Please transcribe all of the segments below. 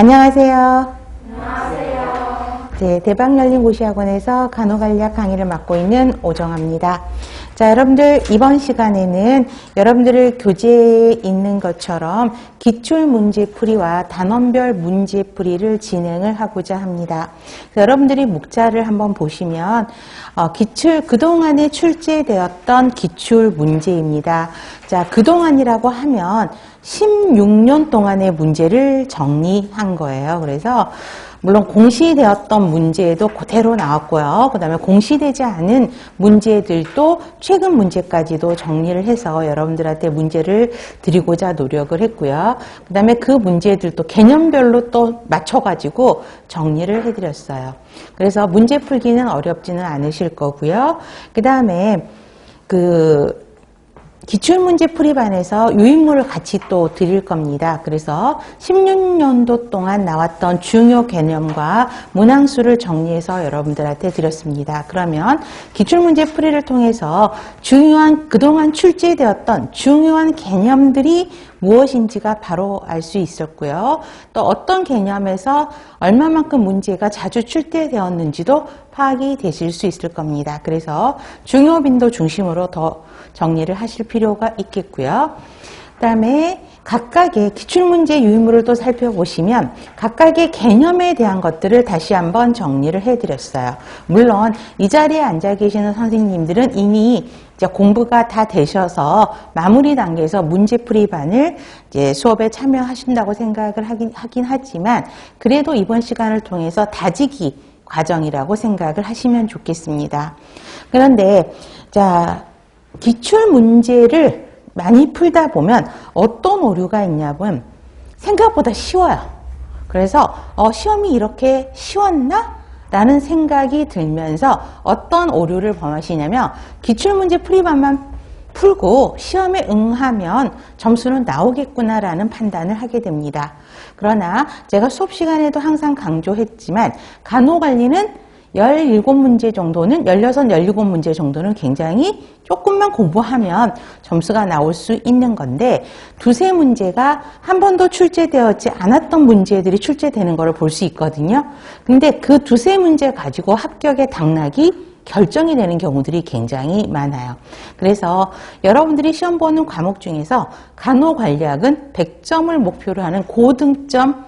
안녕하세요. 네, 대박열린고시학원에서 간호관리학 강의를 맡고 있는 오정아입니다. 자, 여러분들 이번 시간에는 여러분들을 교재에 있는 것처럼 기출문제풀이와 단원별 문제풀이를 진행을 하고자 합니다. 여러분들이 목차를 한번 보시면 그동안에 출제되었던 기출문제입니다. 자, 그동안이라고 하면 16년 동안의 문제를 정리한 거예요. 그래서 물론 공시되었던 문제도 그대로 나왔고요. 그 다음에 공시되지 않은 문제들도 최근 문제까지도 정리를 해서 여러분들한테 문제를 드리고자 노력을 했고요. 그 다음에 그 문제들도 개념별로 또 맞춰가지고 정리를 해드렸어요. 그래서 문제 풀기는 어렵지는 않으실 거고요. 그 다음에 기출문제 풀이반에서 유인물을 같이 또 드릴 겁니다. 그래서 16년도 동안 나왔던 중요 개념과 문항수를 정리해서 여러분들한테 드렸습니다. 그러면 기출문제 풀이를 통해서 그동안 출제되었던 중요한 개념들이 무엇인지가 바로 알 수 있었고요. 또 어떤 개념에서 얼마만큼 문제가 자주 출제되었는지도 파악이 되실 수 있을 겁니다. 그래서 중요 빈도 중심으로 더 정리를 하실 필요가 있겠고요. 그 다음에 각각의 기출문제 유인물을 또 살펴보시면 각각의 개념에 대한 것들을 다시 한번 정리를 해드렸어요. 물론 이 자리에 앉아 계시는 선생님들은 이미 이제 공부가 다 되셔서 마무리 단계에서 문제풀이반을 이제 수업에 참여하신다고 생각을 하긴 하지만 그래도 이번 시간을 통해서 다지기 과정이라고 생각을 하시면 좋겠습니다. 그런데 자, 기출 문제를 많이 풀다 보면 어떤 오류가 있냐면 생각보다 쉬워요. 그래서 시험이 이렇게 쉬웠나? 라는 생각이 들면서 어떤 오류를 범하시냐면 기출문제 풀이반만 풀고 시험에 응하면 점수는 나오겠구나라는 판단을 하게 됩니다. 그러나 제가 수업 시간에도 항상 강조했지만 간호관리는 17문제 정도는 16, 17문제 정도는 굉장히 조금만 공부하면 점수가 나올 수 있는 건데 두세 문제가 한 번도 출제되었지 않았던 문제들이 출제되는 것을 볼 수 있거든요. 근데 그 두세 문제 가지고 합격의 당락이 결정이 되는 경우들이 굉장히 많아요. 그래서 여러분들이 시험 보는 과목 중에서 간호관리학은 100점을 목표로 하는 고등점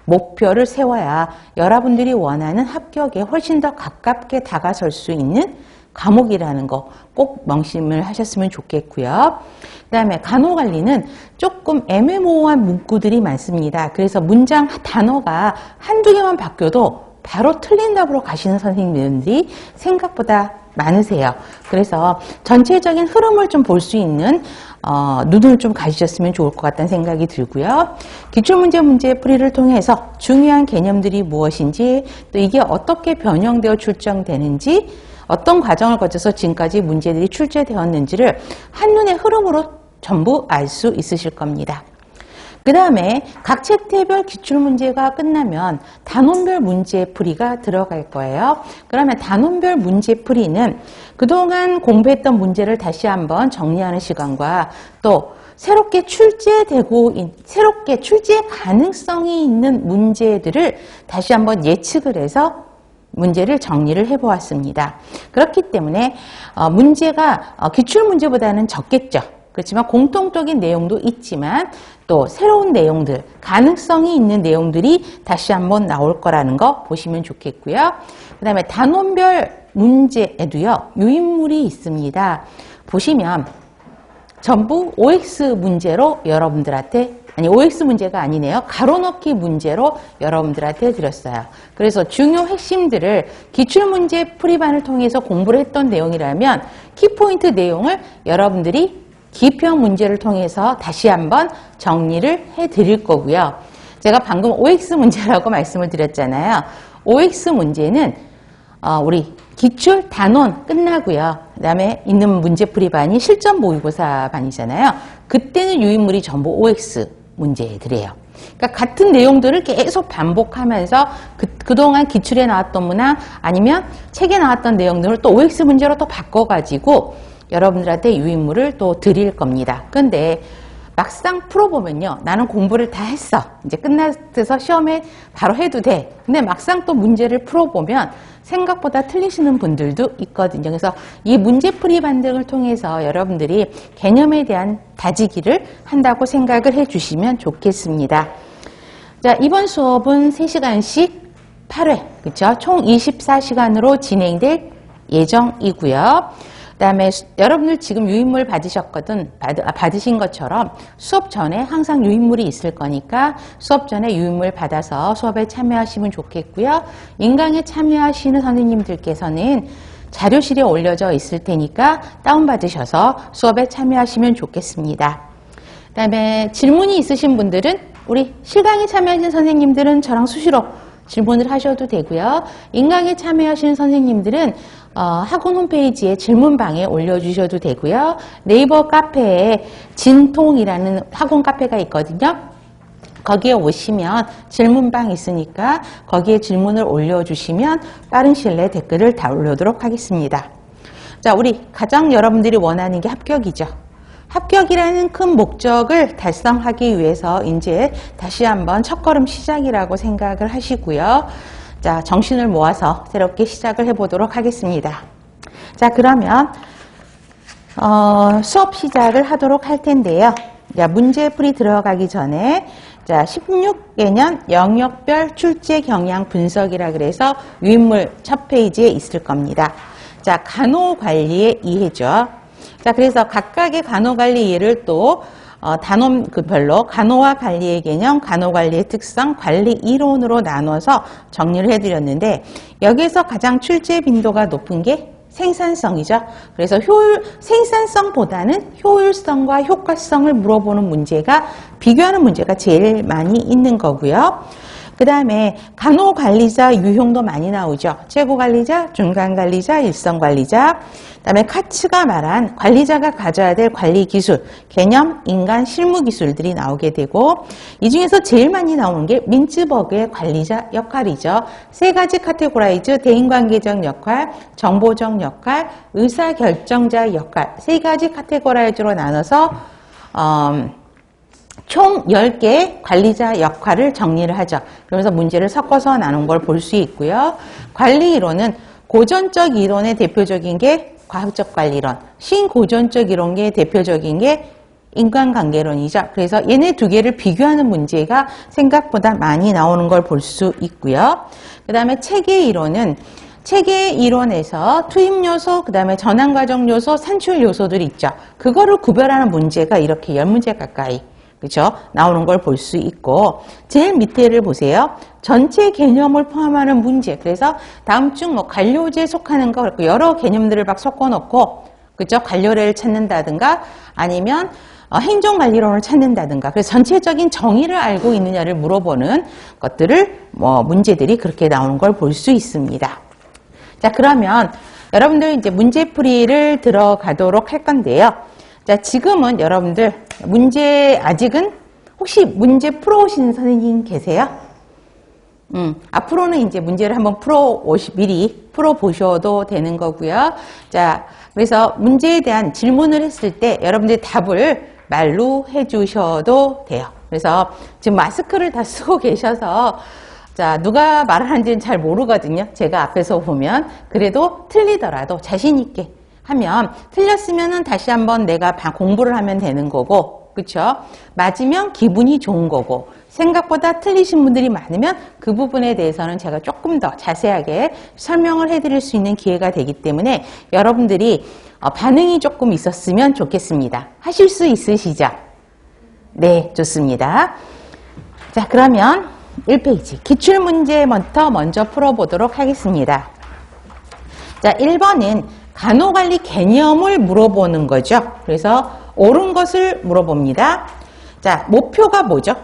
목표를 세워야 여러분들이 원하는 합격에 훨씬 더 가깝게 다가설 수 있는 과목이라는 거 꼭 명심을 하셨으면 좋겠고요. 그 다음에 간호관리는 조금 애매모호한 문구들이 많습니다. 그래서 문장 단어가 한두 개만 바뀌어도 바로 틀린 답으로 가시는 선생님들이 생각보다 많으세요. 그래서 전체적인 흐름을 좀 볼 수 있는 눈을 좀 가지셨으면 좋을 것 같다는 생각이 들고요. 기출문제 풀이를 통해서 중요한 개념들이 무엇인지 또 이게 어떻게 변형되어 출정되는지 어떤 과정을 거쳐서 지금까지 문제들이 출제되었는지를 한눈의 흐름으로 전부 알 수 있으실 겁니다. 그 다음에 각 책대별 기출문제가 끝나면 단원별 문제풀이가 들어갈 거예요. 그러면 단원별 문제풀이는 그동안 공부했던 문제를 다시 한번 정리하는 시간과 또 새롭게 출제 가능성이 있는 문제들을 다시 한번 예측을 해서 문제를 정리를 해보았습니다. 그렇기 때문에 문제가 기출문제보다는 적겠죠. 그렇지만 공통적인 내용도 있지만 또 새로운 내용들, 가능성이 있는 내용들이 다시 한번 나올 거라는 거 보시면 좋겠고요. 그 다음에 단원별 문제에도요, 유인물이 있습니다. 보시면 전부 OX 문제로 여러분들한테 OX 문제가 아니네요. 가로넣기 문제로 여러분들한테 드렸어요. 그래서 중요 핵심들을 기출문제 풀이반을 통해서 공부를 했던 내용이라면 키포인트 내용을 여러분들이 기평 문제를 통해서 다시 한번 정리를 해드릴 거고요. 제가 방금 OX 문제라고 말씀을 드렸잖아요. OX 문제는 우리 기출 단원 끝나고요. 그 다음에 있는 문제풀이반이 실전 모의고사 반이잖아요. 그때는 유인물이 전부 OX 문제들이에요. 그러니까 같은 내용들을 계속 반복하면서 그동안 기출에 나왔던 문항 아니면 책에 나왔던 내용들을 또 OX 문제로 또 바꿔가지고 여러분들한테 유인물을 또 드릴 겁니다. 근데 막상 풀어보면요. 나는 공부를 다 했어. 이제 끝나서 시험에 바로 해도 돼. 근데 막상 또 문제를 풀어보면 생각보다 틀리시는 분들도 있거든요. 그래서 이 문제풀이 반등을 통해서 여러분들이 개념에 대한 다지기를 한다고 생각을 해주시면 좋겠습니다. 자, 이번 수업은 3시간씩 8회, 그쵸? 총 24시간으로 진행될 예정이고요. 그 다음에 여러분들 지금 유인물 받으신 것처럼 수업 전에 항상 유인물이 있을 거니까 수업 전에 유인물 받아서 수업에 참여하시면 좋겠고요. 인강에 참여하시는 선생님들께서는 자료실에 올려져 있을 테니까 다운받으셔서 수업에 참여하시면 좋겠습니다. 그 다음에 질문이 있으신 분들은 우리 실강에 참여하신 선생님들은 저랑 수시로 질문을 하셔도 되고요. 인강에 참여하시는 선생님들은 학원 홈페이지에 질문방에 올려주셔도 되고요. 네이버 카페에 진통이라는 학원 카페가 있거든요. 거기에 오시면 질문방 있으니까 거기에 질문을 올려주시면 빠른 시일 내에 댓글을 달아오도록 하겠습니다. 자, 우리 가장 여러분들이 원하는 게 합격이죠. 합격이라는 큰 목적을 달성하기 위해서 이제 다시 한번 첫걸음 시작이라고 생각을 하시고요. 자, 정신을 모아서 새롭게 시작을 해보도록 하겠습니다. 자, 그러면 수업 시작을 하도록 할 텐데요. 자, 문제풀이 들어가기 전에 자, 16개년 영역별 출제 경향 분석이라 그래서 유인물 첫 페이지에 있을 겁니다. 자, 간호관리의 이해죠. 자, 그래서 각각의 간호관리 이해를 또 단원별로 간호와 관리의 개념, 간호관리의 특성, 관리 이론으로 나눠서 정리를 해드렸는데 여기에서 가장 출제 빈도가 높은 게 생산성이죠. 그래서 생산성보다는 효율성과 효과성을 물어보는 문제가 비교하는 문제가 제일 많이 있는 거고요. 그 다음에 간호관리자 유형도 많이 나오죠. 최고관리자, 중간관리자, 일선관리자. 그 다음에 카츠가 말한 관리자가 가져야 될 관리기술, 개념, 인간, 실무기술들이 나오게 되고 이 중에서 제일 많이 나오는 게 민츠버그의 관리자 역할이죠. 세 가지 카테고라이즈, 대인관계적 역할, 정보적 역할, 의사결정자 역할 세 가지 카테고라이즈로 나눠서 총 10개의 관리자 역할을 정리를 하죠. 그러면서 문제를 섞어서 나눈 걸 볼 수 있고요. 관리 이론은 고전적 이론의 대표적인 게 과학적 관리론, 신고전적 이론의 대표적인 게 인간관계론이죠. 그래서 얘네 두 개를 비교하는 문제가 생각보다 많이 나오는 걸 볼 수 있고요. 그 다음에 체계 이론은 체계 이론에서 투입 요소, 그 다음에 전환 과정 요소, 산출 요소들이 있죠. 그거를 구별하는 문제가 이렇게 10문제 가까이 그렇죠? 나오는 걸 볼 수 있고 제일 밑에를 보세요. 전체 개념을 포함하는 문제. 그래서 다음 중 뭐 관료제에 속하는 거 그렇고 여러 개념들을 막 섞어 놓고 그렇죠? 관료례를 찾는다든가 아니면 행정관리론을 찾는다든가 그래서 전체적인 정의를 알고 있느냐를 물어보는 것들을 문제들이 그렇게 나오는 걸 볼 수 있습니다. 자, 그러면 여러분들 이제 문제풀이를 들어가도록 할 건데요. 자, 지금은 여러분들 문제 아직은 혹시 문제 풀어오신 선생님 계세요? 앞으로는 이제 문제를 한번 미리 풀어보셔도 되는 거고요. 자, 그래서 문제에 대한 질문을 했을 때 여러분들이 답을 말로 해주셔도 돼요. 그래서 지금 마스크를 다 쓰고 계셔서 자, 누가 말을 하는지는 잘 모르거든요. 제가 앞에서 보면. 그래도 틀리더라도 자신 있게 하면 틀렸으면은 다시 한번 내가 공부를 하면 되는 거고, 그렇죠? 맞으면 기분이 좋은 거고, 생각보다 틀리신 분들이 많으면 그 부분에 대해서는 제가 조금 더 자세하게 설명을 해드릴 수 있는 기회가 되기 때문에 여러분들이 반응이 조금 있었으면 좋겠습니다. 하실 수 있으시죠? 네, 좋습니다. 자, 그러면 1페이지 기출문제부터 먼저 풀어보도록 하겠습니다. 자, 1번은 간호관리 개념을 물어보는 거죠. 그래서 옳은 것을 물어봅니다. 자, 목표가 뭐죠?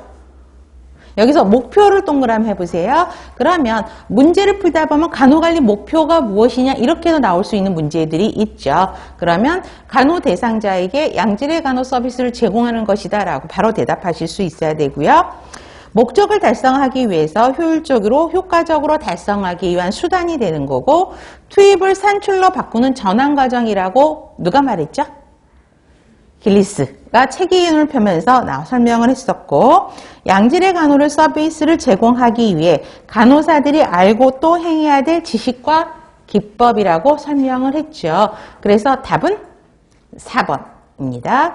여기서 목표를 동그라미 해보세요. 그러면 문제를 풀다 보면 간호관리 목표가 무엇이냐 이렇게도 나올 수 있는 문제들이 있죠. 그러면 간호 대상자에게 양질의 간호 서비스를 제공하는 것이다 라고 바로 대답하실 수 있어야 되고요. 목적을 달성하기 위해서 효율적으로 효과적으로 달성하기 위한 수단이 되는 거고 투입을 산출로 바꾸는 전환 과정이라고 누가 말했죠? 길리스가 책임을 펴면서 설명을 했었고, 양질의 간호를 서비스를 제공하기 위해 간호사들이 알고 또 행해야 될 지식과 기법이라고 설명을 했죠. 그래서 답은 4번입니다.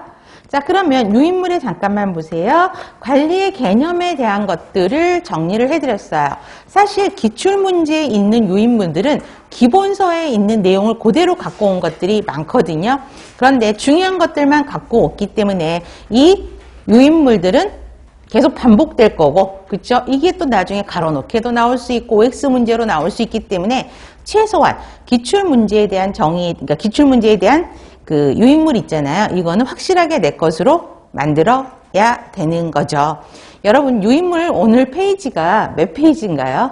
자, 그러면 유인물에 잠깐만 보세요. 관리의 개념에 대한 것들을 정리를 해드렸어요. 사실 기출문제에 있는 유인물들은 기본서에 있는 내용을 그대로 갖고 온 것들이 많거든요. 그런데 중요한 것들만 갖고 왔기 때문에 이 유인물들은 계속 반복될 거고, 그렇죠? 이게 또 나중에 가로놓기도 나올 수 있고 OX 문제로 나올 수 있기 때문에 최소한 기출문제에 대한 정의, 그러니까 기출문제에 대한 그 유인물 있잖아요. 이거는 확실하게 내 것으로 만들어야 되는 거죠. 여러분, 유인물 오늘 페이지가 몇 페이지인가요?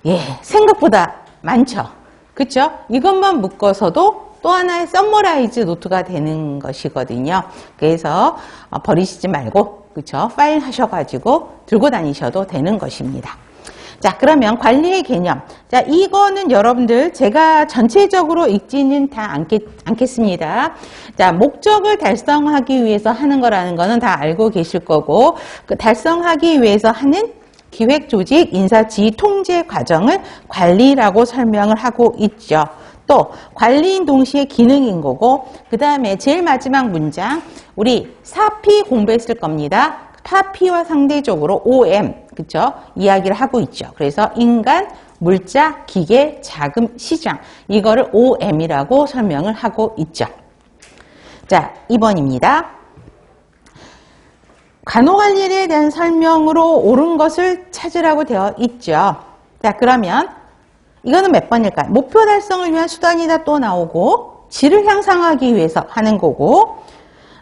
예, 생각보다 많죠. 그렇죠? 이것만 묶어서도 또 하나의 서머라이즈 노트가 되는 것이거든요. 그래서 버리시지 말고, 그렇죠? 파일 하셔가지고 들고 다니셔도 되는 것입니다. 자, 그러면 관리의 개념. 자, 이거는 여러분들 제가 전체적으로 읽지는 다 않겠습니다. 자, 목적을 달성하기 위해서 하는 거라는 거는 다 알고 계실 거고, 그 달성하기 위해서 하는 기획, 조직, 인사, 지휘, 통제 과정을 관리라고 설명을 하고 있죠. 또 관리인 동시에 기능인 거고, 그 다음에 제일 마지막 문장, 우리 4P 공부했을 겁니다. 4P와 상대적으로 OM, 그쵸? 이야기를 하고 있죠. 그래서 인간, 물자, 기계, 자금, 시장. 이거를 OM이라고 설명을 하고 있죠. 자, 2번입니다. 간호관리에 대한 설명으로 옳은 것을 찾으라고 되어 있죠. 자, 그러면 이거는 몇 번일까요? 목표 달성을 위한 수단이다 또 나오고, 질을 향상하기 위해서 하는 거고,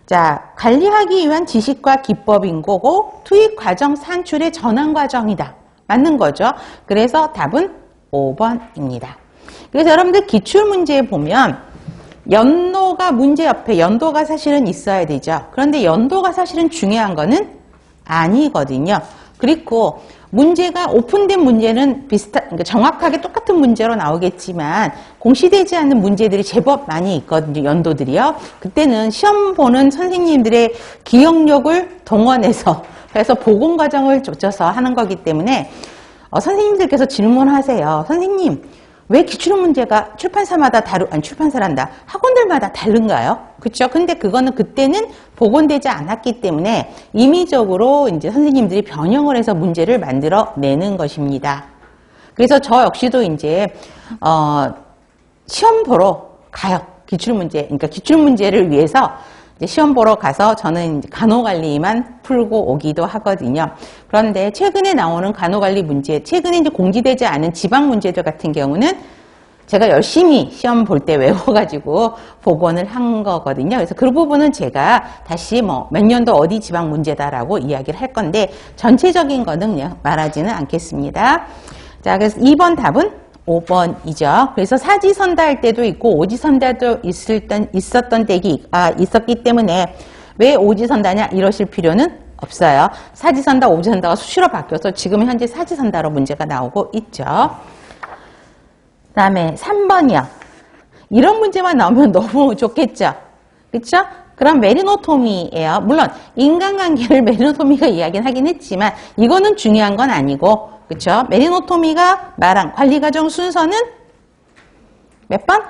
자, 관리하기 위한 지식과 기법인 거고, 투입 과정 산출의 전환 과정이다. 맞는 거죠. 그래서 답은 5번입니다. 그래서 여러분들 기출문제에 보면 연도가 문제 옆에 연도가 사실은 있어야 되죠. 그런데 연도가 사실은 중요한 거는 아니거든요. 그리고 문제가 오픈된 문제는 그러니까 정확하게 똑같은 문제로 나오겠지만 공시되지 않는 문제들이 제법 많이 있거든요. 연도들이요. 그때는 시험 보는 선생님들의 기억력을 동원해서 그래서 보공 과정을 쫓아서 하는 거기 때문에 선생님들께서 질문하세요. 선생님, 왜 기출 문제가 출판사마다 출판사란다. 학원들마다 다른가요? 그렇죠? 근데 그거는 그때는 복원되지 않았기 때문에 임의적으로 이제 선생님들이 변형을 해서 문제를 만들어 내는 것입니다. 그래서 저 역시도 이제 시험 보러 가요. 기출 문제. 그러니까 기출 문제를 위해서 이제 시험 보러 가서 저는 이제 간호관리만 풀고 오기도 하거든요. 그런데 최근에 나오는 간호관리 문제, 최근에 이제 공지되지 않은 지방 문제들 같은 경우는 제가 열심히 시험 볼 때 외워가지고 복원을 한 거거든요. 그래서 그 부분은 제가 다시 몇 년도 어디 지방 문제다라고 이야기를 할 건데 전체적인 거는 그냥 말하지는 않겠습니다. 자, 그래서 2번 답은 5번이죠. 그래서 사지선다 할 때도 있고 오지선다도 있었던 때가 있었기 때문에 왜 오지선다냐 이러실 필요는 없어요. 사지선다, 오지선다가 수시로 바뀌어서 지금 현재 사지선다로 문제가 나오고 있죠. 그 다음에 3번이요. 이런 문제만 나오면 너무 좋겠죠. 그렇죠? 그럼 메리노토미예요. 물론 인간관계를 메리노토미가 이야기는 하긴 했지만 이거는 중요한 건 아니고, 그렇죠? 메리노토미가 말한 관리과정 순서는 몇 번?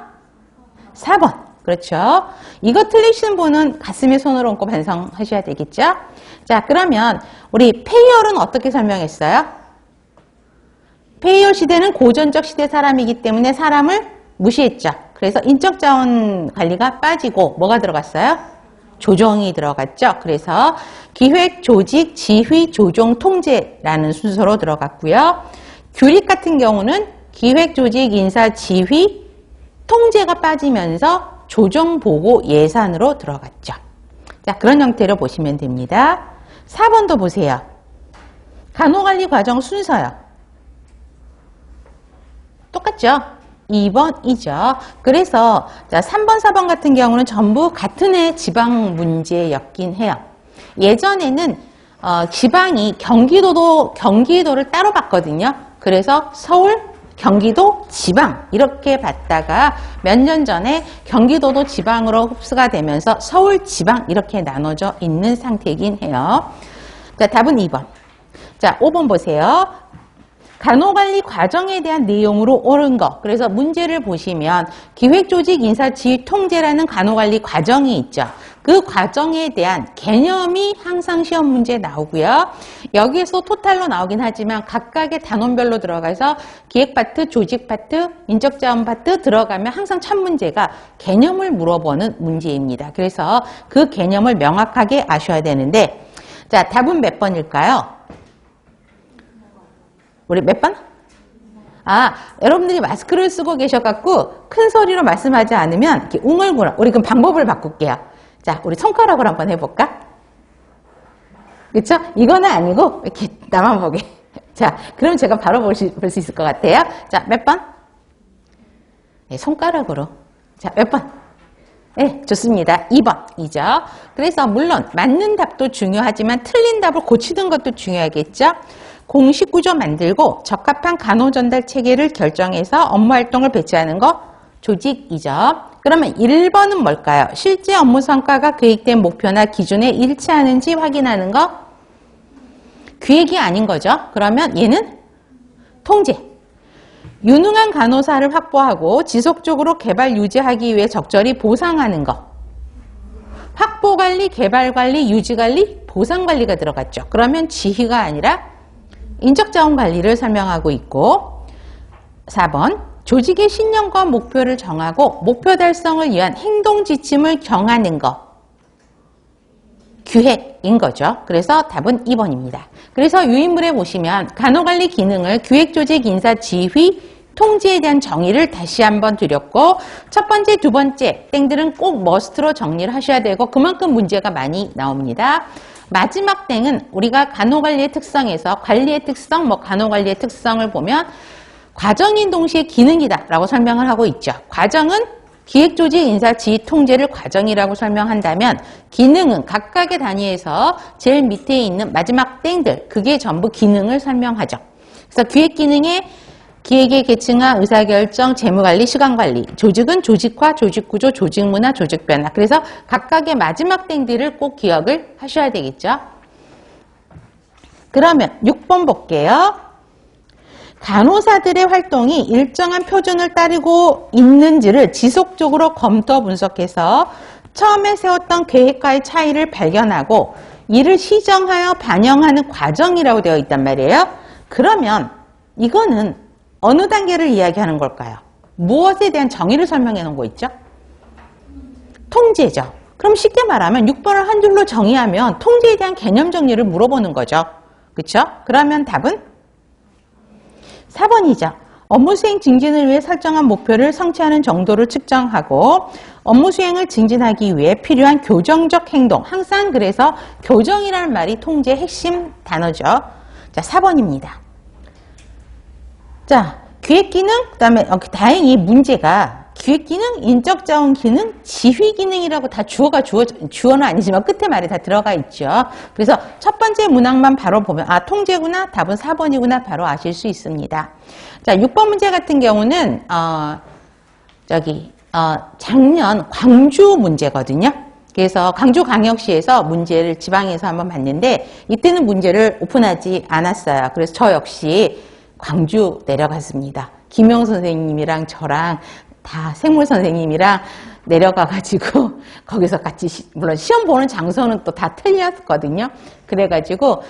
4번. 그렇죠? 이거 틀리신 분은 가슴에 손을 얹고 반성하셔야 되겠죠? 자, 그러면 우리 페이얼은 어떻게 설명했어요? 페이얼 시대는 고전적 시대 사람이기 때문에 사람을 무시했죠. 그래서 인적자원 관리가 빠지고 뭐가 들어갔어요? 조정이 들어갔죠. 그래서 기획, 조직, 지휘, 조정, 통제라는 순서로 들어갔고요. 규칙 같은 경우는 기획, 조직, 인사, 지휘, 통제가 빠지면서 조정, 보고, 예산으로 들어갔죠. 자, 그런 형태로 보시면 됩니다. 4번도 보세요. 간호관리 과정 순서요. 똑같죠? 2번이죠. 그래서 자, 3번, 4번 같은 경우는 전부 같은 해 지방 문제였긴 해요. 예전에는 지방이 경기도를 따로 봤거든요. 그래서 서울, 경기도 지방 이렇게 봤다가 몇 년 전에 경기도도 지방으로 흡수가 되면서 서울 지방 이렇게 나눠져 있는 상태이긴 해요. 자, 답은 2번. 자, 5번 보세요. 간호관리 과정에 대한 내용으로 옳은 거. 그래서 문제를 보시면 기획조직인사지휘통제라는 간호관리 과정이 있죠. 그 과정에 대한 개념이 항상 시험 문제에 나오고요. 여기에서 토탈로 나오긴 하지만 각각의 단원별로 들어가서 기획 파트, 조직 파트, 인적자원 파트 들어가면 항상 첫 문제가 개념을 물어보는 문제입니다. 그래서 그 개념을 명확하게 아셔야 되는데, 자, 답은 몇 번일까요? 우리 몇 번? 아, 여러분들이 마스크를 쓰고 계셔갖고 큰 소리로 말씀하지 않으면 이렇게 웅얼구나. 우리 그럼 방법을 바꿀게요. 자, 우리 손가락으로 한번 해볼까? 그쵸? 이거는 아니고 이렇게 나만 보게. 자, 그럼 제가 바로 볼 수 있을 것 같아요. 자, 몇 번? 네, 손가락으로. 자, 몇 번? 네, 좋습니다. 2번이죠. 그래서 물론 맞는 답도 중요하지만 틀린 답을 고치는 것도 중요하겠죠. 공식 구조 만들고 적합한 간호 전달 체계를 결정해서 업무 활동을 배치하는 거 조직이죠. 그러면 1번은 뭘까요? 실제 업무 성과가 계획된 목표나 기준에 일치하는지 확인하는 거 기획이 아닌 거죠. 그러면 얘는 통제. 유능한 간호사를 확보하고 지속적으로 개발 유지하기 위해 적절히 보상하는 거. 확보관리, 개발관리, 유지관리, 보상관리가 들어갔죠. 그러면 지휘가 아니라 인적자원관리를 설명하고 있고 4번 조직의 신념과 목표를 정하고 목표 달성을 위한 행동 지침을 정하는 것 기획인 거죠. 그래서 답은 2번입니다. 그래서 유인물에 보시면 간호관리 기능을 기획조직 인사 지휘 통제에 대한 정의를 다시 한번 드렸고 첫 번째, 두 번째 땡들은 꼭 머스트로 정리를 하셔야 되고 그만큼 문제가 많이 나옵니다. 마지막 땡은 우리가 간호관리의 특성에서 관리의 특성, 간호관리의 특성을 보면 과정인 동시에 기능이다 라고 설명을 하고 있죠. 과정은 기획조직 인사 지휘 통제를 과정이라고 설명한다면 기능은 각각의 단위에서 제일 밑에 있는 마지막 땡들 그게 전부 기능을 설명하죠. 그래서 기획 기능에 기획의 계층화, 의사결정, 재무관리, 시간관리 조직은 조직화, 조직구조, 조직문화, 조직변화 그래서 각각의 마지막 땡들을 꼭 기억을 하셔야 되겠죠. 그러면 6번 볼게요. 간호사들의 활동이 일정한 표준을 따르고 있는지를 지속적으로 검토 분석해서 처음에 세웠던 계획과의 차이를 발견하고 이를 시정하여 반영하는 과정이라고 되어 있단 말이에요. 그러면 이거는 어느 단계를 이야기하는 걸까요? 무엇에 대한 정의를 설명해 놓은 거 있죠? 통제죠. 그럼 쉽게 말하면 6번을 한 줄로 정의하면 통제에 대한 개념 정리를 물어보는 거죠. 그렇죠? 그러면 답은 4번이죠. 업무 수행 증진을 위해 설정한 목표를 성취하는 정도를 측정하고 업무 수행을 증진하기 위해 필요한 교정적 행동. 항상 그래서 교정이라는 말이 통제의 핵심 단어죠. 자, 4번입니다. 자, 기획기능, 그 다음에 다행히 문제가 기획기능, 인적자원 기능, 지휘기능이라고 다 주어는 아니지만 끝에 말이 다 들어가 있죠. 그래서 첫 번째 문항만 바로 보면 통제구나, 답은 4번이구나 바로 아실 수 있습니다. 자, 6번 문제 같은 경우는 작년 광주 문제거든요. 그래서 광주광역시에서 문제를 지방에서 한번 봤는데 이때는 문제를 오픈하지 않았어요. 그래서 저 역시 광주 내려갔습니다. 김영 선생님이랑 저랑 다 생물 선생님이랑 내려가가지고 거기서 같이 물론 시험 보는 장소는 또 다 틀렸거든요. 그래가지고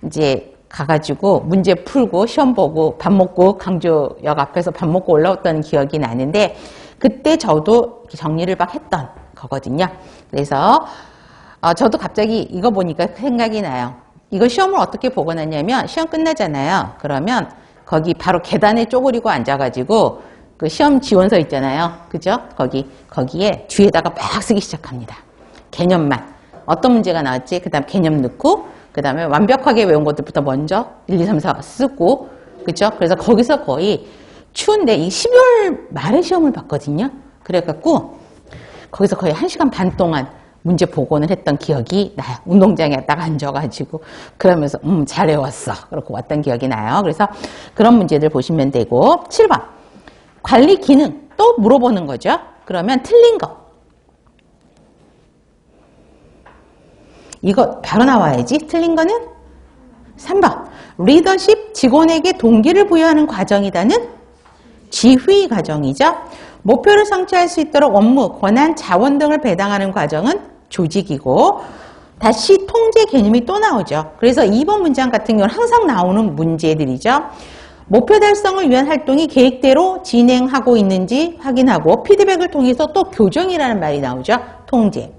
이제 가가지고 문제 풀고 시험 보고 밥 먹고 광주역 앞에서 밥 먹고 올라왔던 기억이 나는데 그때 저도 정리를 막 했던 거거든요. 그래서 저도 갑자기 이거 보니까 생각이 나요. 이거 시험을 어떻게 보고 났냐면 시험 끝나잖아요. 그러면 거기 바로 계단에 쪼그리고 앉아가지고 그 시험 지원서 있잖아요. 그죠? 거기에 뒤에다가 막 쓰기 시작합니다. 개념만. 어떤 문제가 나왔지? 그 다음 개념 넣고, 그 다음에 완벽하게 외운 것들부터 먼저 1, 2, 3, 4 쓰고, 그죠? 그래서 거기서 거의 추운데 이 12월 말에 시험을 봤거든요. 그래갖고 거기서 거의 1시간 반 동안 문제 복원을 했던 기억이 나요. 운동장에 딱 앉아가지고 그러면서 잘 외웠어. 그렇게 왔던 기억이 나요. 그래서 그런 문제들 보시면 되고 7번 관리 기능 또 물어보는 거죠. 그러면 틀린 거 이거 바로 나와야지. 틀린 거는 3번 리더십 직원에게 동기를 부여하는 과정이다는 지휘 과정이죠. 목표를 성취할 수 있도록 업무, 권한, 자원 등을 배당하는 과정은 조직이고 다시 통제 개념이 또 나오죠. 그래서 2번 문장 같은 경우는 항상 나오는 문제들이죠. 목표 달성을 위한 활동이 계획대로 진행하고 있는지 확인하고 피드백을 통해서 또 교정이라는 말이 나오죠. 통제.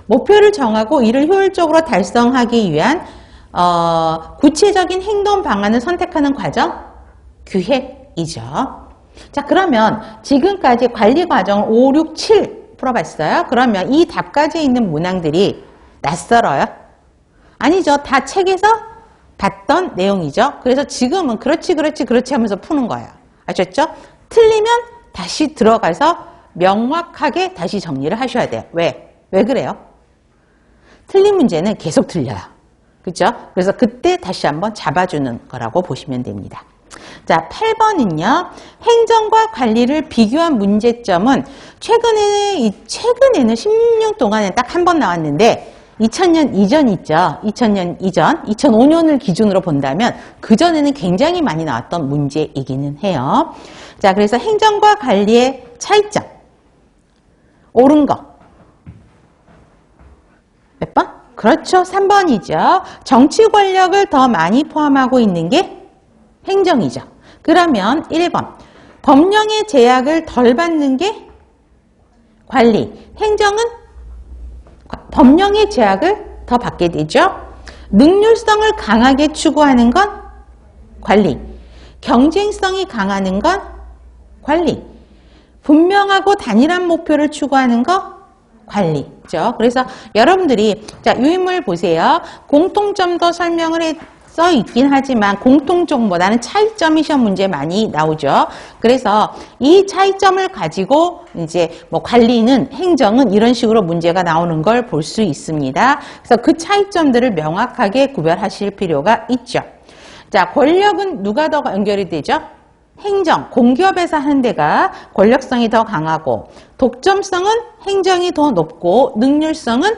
목표를 정하고 이를 효율적으로 달성하기 위한 구체적인 행동 방안을 선택하는 과정, 기획이죠. 자, 그러면 지금까지 관리 과정을 5, 6, 7 풀어봤어요. 그러면 이 답까지 있는 문항들이 낯설어요? 아니죠. 다 책에서 봤던 내용이죠. 그래서 지금은 그렇지 하면서 푸는 거예요. 아셨죠? 틀리면 다시 들어가서 명확하게 다시 정리를 하셔야 돼요. 왜 그래요? 틀린 문제는 계속 틀려요. 그렇죠? 그래서 그때 다시 한번 잡아주는 거라고 보시면 됩니다. 자, 8번은요. 행정과 관리를 비교한 문제점은 최근에는 16년 동안에 딱 한 번 나왔는데 2000년 이전 있죠. 2000년 이전, 2005년을 기준으로 본다면 그전에는 굉장히 많이 나왔던 문제이기는 해요. 자, 그래서 행정과 관리의 차이점. 옳은 거. 몇 번? 그렇죠. 3번이죠. 정치 권력을 더 많이 포함하고 있는 게 행정이죠. 그러면 1번. 법령의 제약을 덜 받는 게 관리. 행정은 법령의 제약을 더 받게 되죠. 능률성을 강하게 추구하는 건 관리. 경쟁성이 강하는 건 관리. 분명하고 단일한 목표를 추구하는 거 관리죠. 그래서 여러분들이 자 유인물 보세요. 공통점도 설명을 써 있긴 하지만 공통점보다는 차이점이 시험 문제에 많이 나오죠. 그래서 이 차이점을 가지고 이제 뭐 관리는 행정은 이런 식으로 문제가 나오는 걸 볼 수 있습니다. 그래서 그 차이점들을 명확하게 구별하실 필요가 있죠. 자, 권력은 누가 더 연결이 되죠? 행정, 공기업에서 하는 데가 권력성이 더 강하고 독점성은 행정이 더 높고 능률성은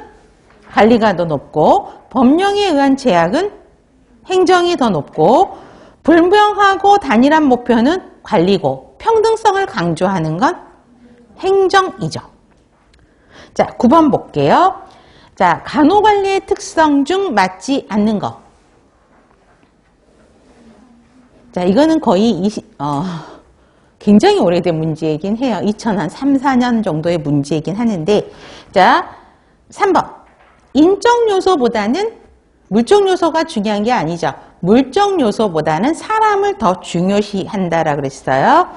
관리가 더 높고 법령에 의한 제약은 행정이 더 높고 분명하고 단일한 목표는 관리고 평등성을 강조하는 건 행정이죠. 자, 9번 볼게요. 자, 간호관리의 특성 중 맞지 않는 거. 자, 이거는 거의 굉장히 오래된 문제이긴 해요. 2003, 4년 정도의 문제이긴 하는데 자, 3번. 인적 요소보다는 물적 요소가 중요한 게 아니죠. 물적 요소보다는 사람을 더 중요시한다라 그랬어요.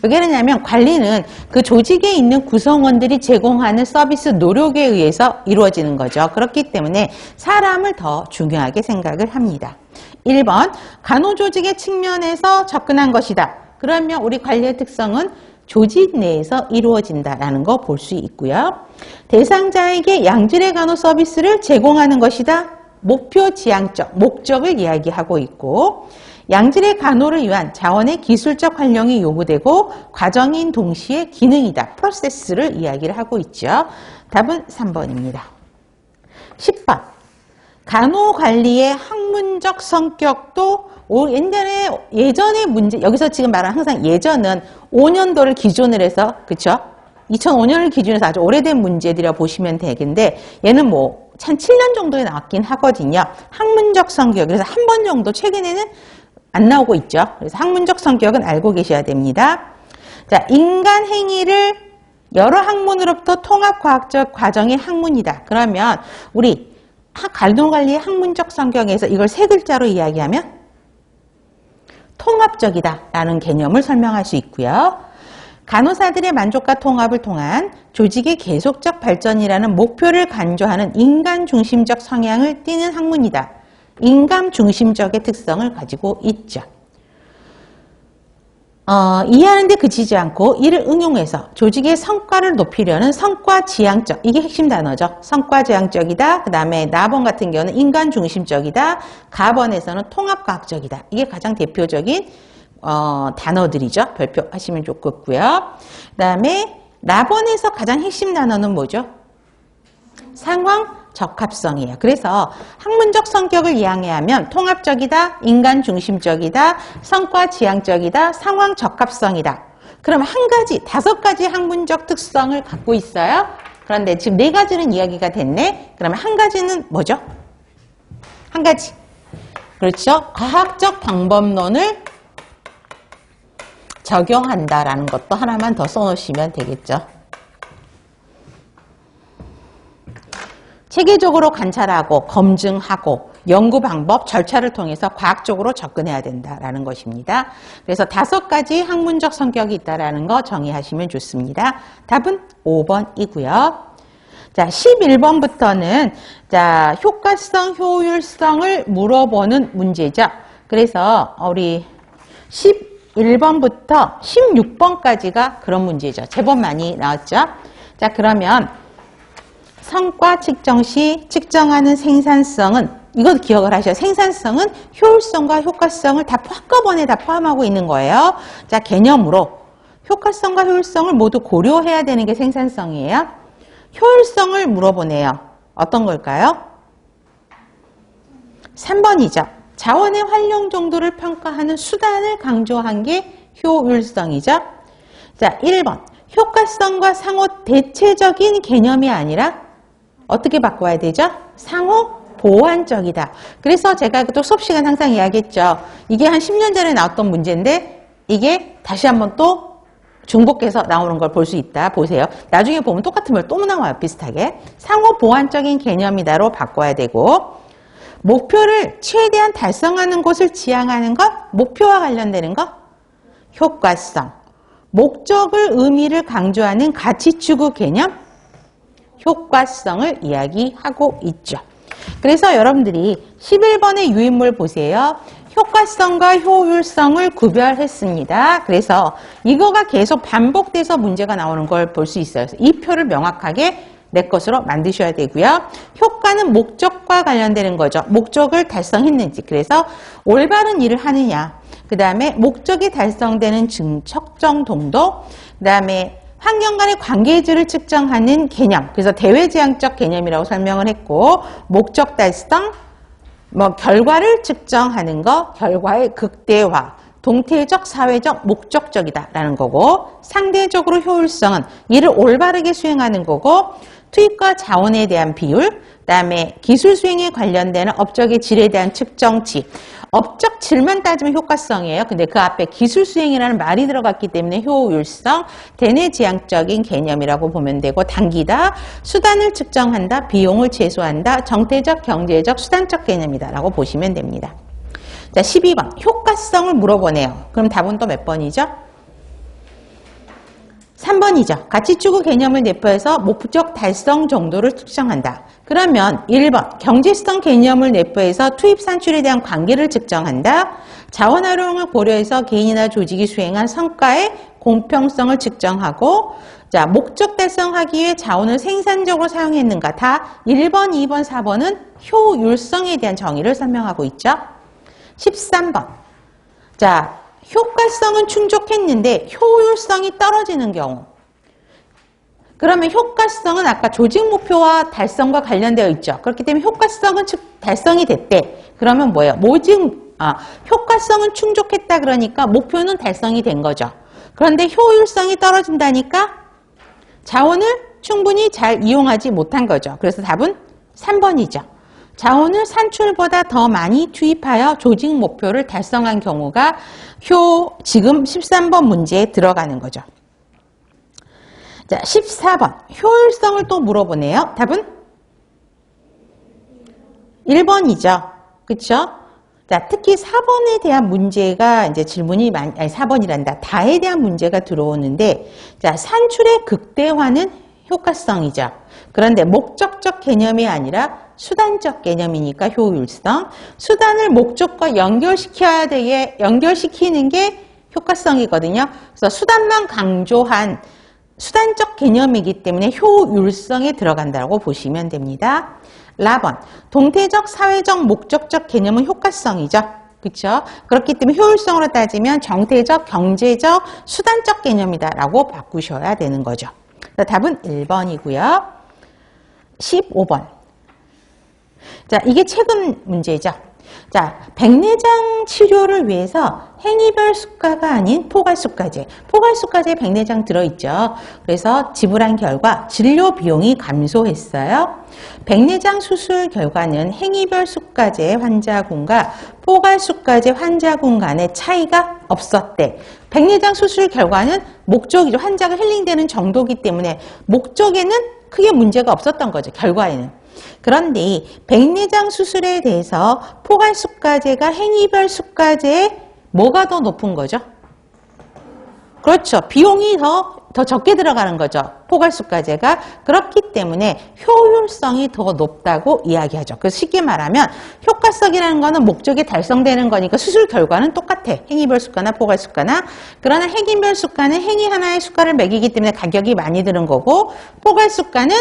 왜 그러냐면 관리는 그 조직에 있는 구성원들이 제공하는 서비스 노력에 의해서 이루어지는 거죠. 그렇기 때문에 사람을 더 중요하게 생각을 합니다. 1번 간호조직의 측면에서 접근한 것이다. 그러면 우리 관리의 특성은 조직 내에서 이루어진다라는 거 볼 수 있고요. 대상자에게 양질의 간호 서비스를 제공하는 것이다. 목표 지향적, 목적을 이야기하고 있고 양질의 간호를 위한 자원의 기술적 활용이 요구되고 과정인 동시에 기능이다. 프로세스를 이야기를 하고 있죠. 답은 3번입니다. 10번. 간호관리의 학문적 성격도 예전의 문제, 여기서 지금 말하는 항상 예전은 5년도를 기준으로 해서, 그쵸? 2005년을 기준으로 해서 아주 오래된 문제들이라 보시면 되겠는데, 얘는 뭐, 한 7년 정도에 나왔긴 하거든요. 학문적 성격. 그래서 한 번 정도 최근에는 안 나오고 있죠. 그래서 학문적 성격은 알고 계셔야 됩니다. 자, 인간 행위를 여러 학문으로부터 통합과학적 과정의 학문이다. 그러면 우리 간호관리의 학문적 성격에서 이걸 세 글자로 이야기하면 통합적이다 라는 개념을 설명할 수 있고요. 간호사들의 만족과 통합을 통한 조직의 계속적 발전이라는 목표를 강조하는 인간 중심적 성향을 띠는 학문이다. 인간 중심적의 특성을 가지고 있죠. 이해하는데 그치지 않고 이를 응용해서 조직의 성과를 높이려는 성과지향적, 이게 핵심 단어죠. 성과지향적이다. 그 다음에 나번 같은 경우는 인간중심적이다. 가번에서는 통합과학적이다. 이게 가장 대표적인 단어들이죠. 별표하시면 좋겠고요. 그 다음에 나번에서 가장 핵심 단어는 뭐죠? 상황 적합성이에요. 그래서 학문적 성격을 이해하면 통합적이다, 인간중심적이다, 성과지향적이다, 상황 적합성이다. 그럼 한 가지, 5가지 학문적 특성을 갖고 있어요. 그런데 지금 4가지는 이야기가 됐네. 그러면 한 가지는 뭐죠? 한 가지. 그렇죠? 과학적 방법론을 적용한다라는 것도 하나만 더 써놓으시면 되겠죠. 체계적으로 관찰하고 검증하고 연구 방법, 절차를 통해서 과학적으로 접근해야 된다라는 것입니다. 그래서 5가지 학문적 성격이 있다라는 거 정의하시면 좋습니다. 답은 5번이고요. 자, 11번부터는 자, 효과성, 효율성을 물어보는 문제죠. 그래서 우리 11번부터 16번까지가 그런 문제죠. 제법 많이 나왔죠. 자, 그러면 성과 측정 시 측정하는 생산성은, 이것도 기억을 하셔요. 생산성은 효율성과 효과성을 다 한꺼번에 다 포함하고 있는 거예요. 자, 개념으로 효과성과 효율성을 모두 고려해야 되는 게 생산성이에요. 효율성을 물어보네요. 어떤 걸까요? 3번이죠. 자원의 활용 정도를 평가하는 수단을 강조한 게 효율성이죠. 자, 1번. 효과성과 상호 대체적인 개념이 아니라 어떻게 바꿔야 되죠? 상호 보완적이다. 그래서 제가 또 수업 시간 항상 이야기했죠. 이게 한 10년 전에 나왔던 문제인데 이게 다시 한번 또 중복해서 나오는 걸 볼 수 있다. 보세요. 나중에 보면 똑같은 말 또 나와요. 비슷하게. 상호 보완적인 개념이다로 바꿔야 되고, 목표를 최대한 달성하는 곳을 지향하는 것, 목표와 관련되는 것, 효과성. 목적을, 의미를 강조하는 가치 추구 개념, 효과성을 이야기하고 있죠. 그래서 여러분들이 11번의 유인물 보세요. 효과성과 효율성을 구별했습니다. 그래서 이거가 계속 반복돼서 문제가 나오는 걸 볼 수 있어요. 이 표를 명확하게 내 것으로 만드셔야 되고요. 효과는 목적과 관련되는 거죠. 목적을 달성했는지, 그래서 올바른 일을 하느냐, 그 다음에 목적이 달성되는 측정 동도, 그 다음에 환경 간의 관계질을 측정하는 개념, 그래서 대외지향적 개념이라고 설명을 했고, 목적 달성, 결과를 측정하는 거, 결과의 극대화, 동태적, 사회적, 목적적이다라는 거고, 상대적으로 효율성은 이를 올바르게 수행하는 거고, 투입과 자원에 대한 비율, 그 다음에 기술 수행에 관련되는 업적의 질에 대한 측정치. 업적 질만 따지면 효과성이에요. 근데 그 앞에 기술 수행이라는 말이 들어갔기 때문에 효율성, 대내지향적인 개념이라고 보면 되고, 당기다, 수단을 측정한다, 비용을 최소화한다, 정태적, 경제적, 수단적 개념이다라고 보시면 됩니다. 자, 12번. 효과성을 물어보네요. 그럼 답은 또 몇 번이죠? 3번이죠. 가치 추구 개념을 내포해서 목적 달성 정도를 측정한다. 그러면 1번. 경제성 개념을 내포해서 투입 산출에 대한 관계를 측정한다. 자원 활용을 고려해서 개인이나 조직이 수행한 성과의 공평성을 측정하고, 자, 목적 달성하기 위해 자원을 생산적으로 사용했는가. 다 1번, 2번, 4번은 효율성에 대한 정의를 설명하고 있죠. 13번. 자, 효과성은 충족했는데 효율성이 떨어지는 경우. 그러면 효과성은 아까 조직 목표와 달성과 관련되어 있죠. 그렇기 때문에 효과성은 달성이 됐대. 그러면 뭐예요? 효과성은 충족했다 그러니까 목표는 달성이 된 거죠. 그런데 효율성이 떨어진다니까 자원을 충분히 잘 이용하지 못한 거죠. 그래서 답은 3번이죠. 자원을 산출보다 더 많이 투입하여 조직 목표를 달성한 경우가 지금 13번 문제에 들어가는 거죠. 자, 14번. 효율성을 또 물어보네요. 답은 1번이죠. 그쵸? 자, 특히 4번에 대한 문제가 이제 질문이 4번이란다. 다에 대한 문제가 들어오는데, 자, 산출의 극대화는 효과성이죠. 그런데 목적적 개념이 아니라 수단적 개념이니까 효율성. 수단을 목적과 연결시키는 게 효과성이거든요. 그래서 수단만 강조한 수단적 개념이기 때문에 효율성에 들어간다고 보시면 됩니다. 라번, 동태적, 사회적, 목적적 개념은 효과성이죠. 그렇죠? 그렇기 때문에 효율성으로 따지면 정태적, 경제적, 수단적 개념이다라고 바꾸셔야 되는 거죠. 답은 1번이고요. 15번. 자, 이게 최근 문제죠. 자, 백내장 치료를 위해서 행위별 수가가 아닌 포괄수가제. 포괄수가제에 백내장 들어있죠. 그래서 지불한 결과 진료 비용이 감소했어요. 백내장 수술 결과는 행위별 수가제 환자군과 포괄수가제 환자군 간의 차이가 없었대. 백내장 수술 결과는 목적이죠. 환자가 힐링되는 정도이기 때문에 목적에는 크게 문제가 없었던 거죠. 결과에는. 그런데 백내장 수술에 대해서 포괄수가제가 행위별 수가제에 뭐가 더 높은 거죠? 그렇죠. 비용이 더 적게 들어가는 거죠. 포괄수가제가. 그렇기 때문에 효율성이 더 높다고 이야기하죠. 그래서 쉽게 말하면 효과성이라는 거는 목적이 달성되는 거니까 수술 결과는 똑같아. 행위별 수가나 포괄수가나. 그러나 행위별 수가는 행위 하나의 수가를 매기기 때문에 가격이 많이 드는 거고, 포괄수가는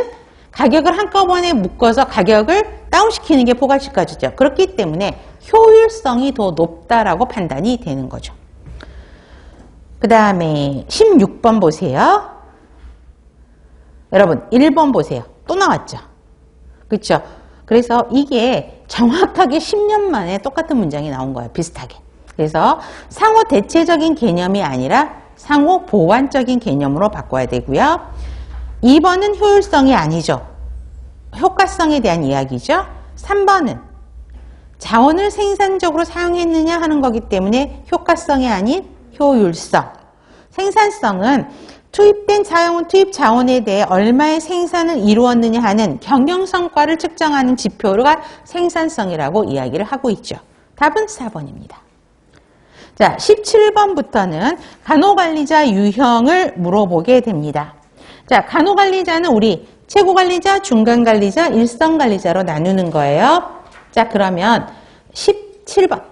가격을 한꺼번에 묶어서 가격을 다운시키는 게 포괄수가제죠. 그렇기 때문에 효율성이 더 높다라고 판단이 되는 거죠. 그 다음에 16번 보세요. 여러분 1번 보세요. 또 나왔죠. 그렇죠? 그래서 이게 정확하게 10년 만에 똑같은 문장이 나온 거예요. 비슷하게. 그래서 상호 대체적인 개념이 아니라 상호 보완적인 개념으로 바꿔야 되고요. 2번은 효율성이 아니죠. 효과성에 대한 이야기죠. 3번은 자원을 생산적으로 사용했느냐 하는 거기 때문에 효과성이 아닌 효율성. 생산성은 투입된 사용은 투입 자원에 대해 얼마의 생산을 이루었느냐 하는 경영성과를 측정하는 지표가 생산성이라고 이야기를 하고 있죠. 답은 4번입니다. 자, 17번부터는 간호관리자 유형을 물어보게 됩니다. 자, 간호관리자는 우리 최고관리자, 중간관리자, 일선관리자로 나누는 거예요. 자, 그러면 17번.